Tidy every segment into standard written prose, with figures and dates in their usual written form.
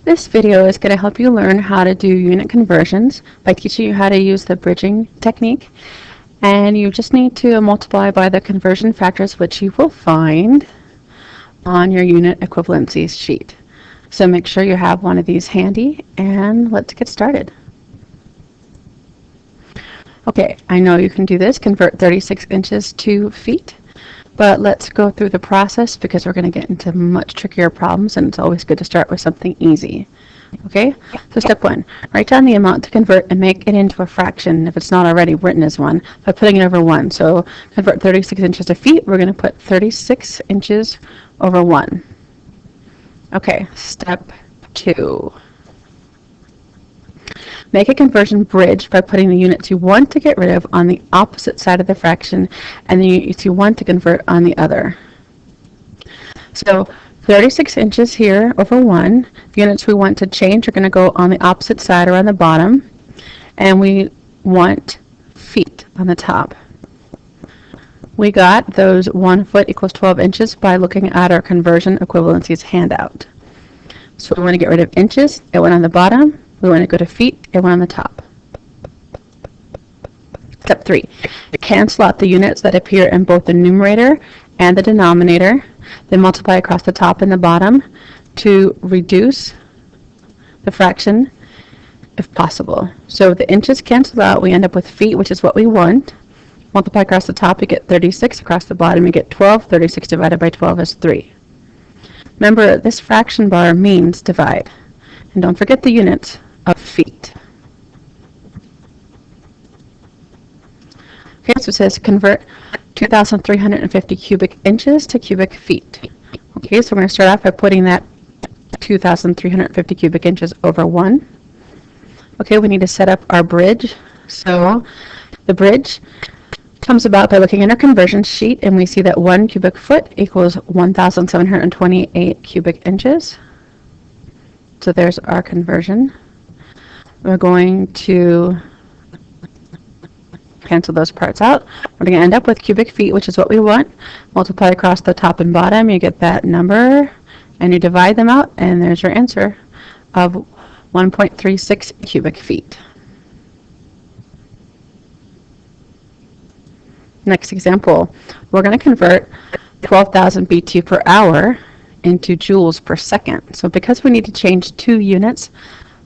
This video is going to help you learn how to do unit conversions by teaching you how to use the bridging technique. And you just need to multiply by the conversion factors, which you will find on your unit equivalencies sheet. So make sure you have one of these handy, and let's get started. Okay, I know you can do this, convert 36 inches to feet. But let's go through the process because we're going to get into much trickier problems, and it's always good to start with something easy. Okay, so step 1, write down the amount to convert and make it into a fraction if it's not already written as one by putting it over 1. So convert 36 inches to feet, we're going to put 36 inches over 1. Okay, step 2. Make a conversion bridge by putting the units you want to get rid of on the opposite side of the fraction and the units you want to convert on the other. So 36 inches here over 1. The units we want to change are going to go on the opposite side or on the bottom. And we want feet on the top. We got those 1 foot equals 12 inches by looking at our conversion equivalencies handout. So we want to get rid of inches. It went on the bottom. We want to go to feet, it went on the top. Step 3, cancel out the units that appear in both the numerator and the denominator, then multiply across the top and the bottom to reduce the fraction if possible. So the inches cancel out, we end up with feet, which is what we want. Multiply across the top, you get 36, across the bottom you get 12, 36 divided by 12 is 3. Remember, this fraction bar means divide. And don't forget the units of feet. Okay, so it says convert 2,350 cubic inches to cubic feet. Okay, so we're going to start off by putting that 2,350 cubic inches over 1. Okay, we need to set up our bridge. So the bridge comes about by looking at our conversion sheet, and we see that 1 cubic foot equals 1,728 cubic inches. So there's our conversion. We're going to cancel those parts out. We're going to end up with cubic feet, which is what we want. Multiply across the top and bottom, you get that number, and you divide them out, and there's your answer of 1.36 cubic feet. Next example, we're going to convert 12,000 BTU per hour into joules per second. So because we need to change 2 units,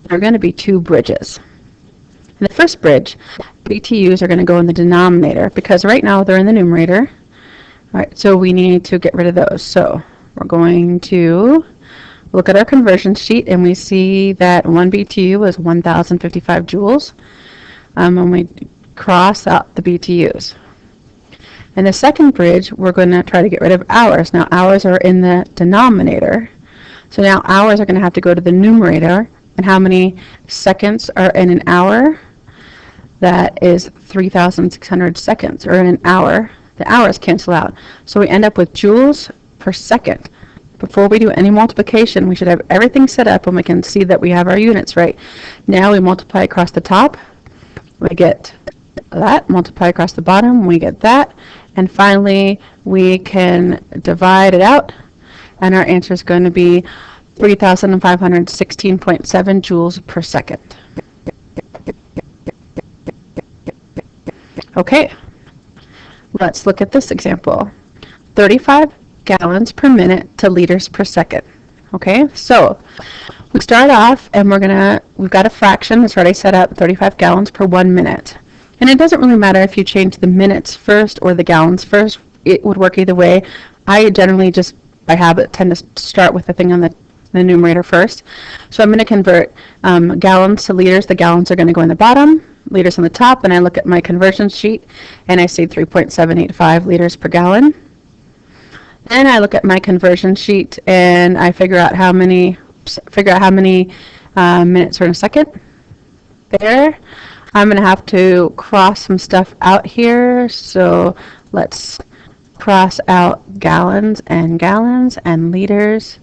there are going to be 2 bridges. In the first bridge, BTUs are going to go in the denominator because right now they're in the numerator. All right, so we need to get rid of those. So we're going to look at our conversion sheet, and we see that 1 BTU is 1,055 joules. And we cross out the BTUs. In the second bridge, we're going to try to get rid of hours. Now, hours are in the denominator. So now hours are going to have to go to the numerator. And how many seconds are in an hour? That is 3,600 seconds, or in an hour. The hours cancel out. So we end up with joules per second. Before we do any multiplication, we should have everything set up, and we can see that we have our units right. Now we multiply across the top. We get that. Multiply across the bottom. We get that. And finally, we can divide it out, and our answer is going to be 3,516.7 joules per second. Okay, let's look at this example. 35 gallons per minute to liters per second. Okay, so we start off, and we've got a fraction that's already set up, 35 gallons per 1 minute. And it doesn't really matter if you change the minutes first or the gallons first. It would work either way. I generally just, by habit, tend to start with the thing on the numerator first. So I'm going to convert gallons to liters. The gallons are going to go in the bottom, liters on the top, and I look at my conversion sheet, and I see 3.785 liters per gallon. Then I look at my conversion sheet, and I figure out how many minutes are in a second. There. I'm going to have to cross some stuff out here, so let's cross out gallons, and liters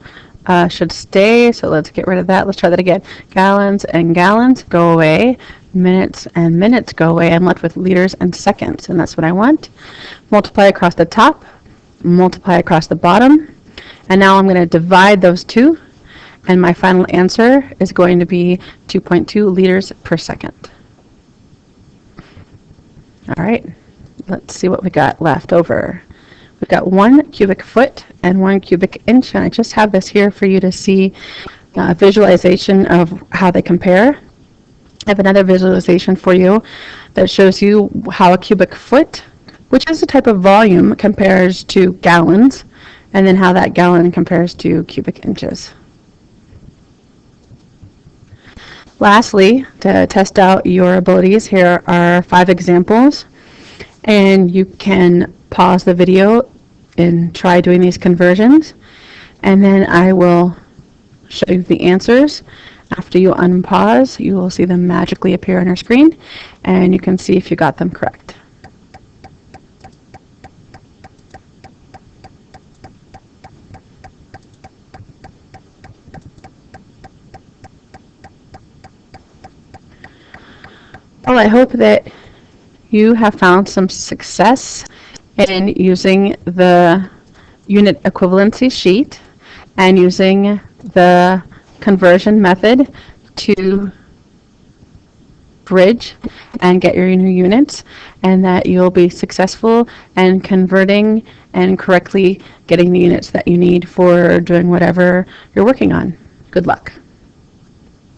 should stay, so let's get rid of that. Let's try that again. Gallons and gallons go away, minutes and minutes go away. I'm left with liters and seconds, and that's what I want. Multiply across the top, multiply across the bottom, and now I'm going to divide those two, And my final answer is going to be 2.2 liters per second. All right, let's see what we got left over. We've got 1 cubic foot and 1 cubic inch, and I just have this here for you to see a visualization of how they compare. I have another visualization for you that shows you how a cubic foot, which is a type of volume, compares to gallons, and then how that gallon compares to cubic inches. Lastly, to test out your abilities, here are 5 examples, and you can pause the video and try doing these conversions, and then I will show you the answers. After you unpause, you will see them magically appear on your screen, and you can see if you got them correct. Well, I hope that you have found some success in using the unit equivalency sheet and using the conversion method to bridge and get your new units, and that you'll be successful in converting and correctly getting the units that you need for doing whatever you're working on. Good luck.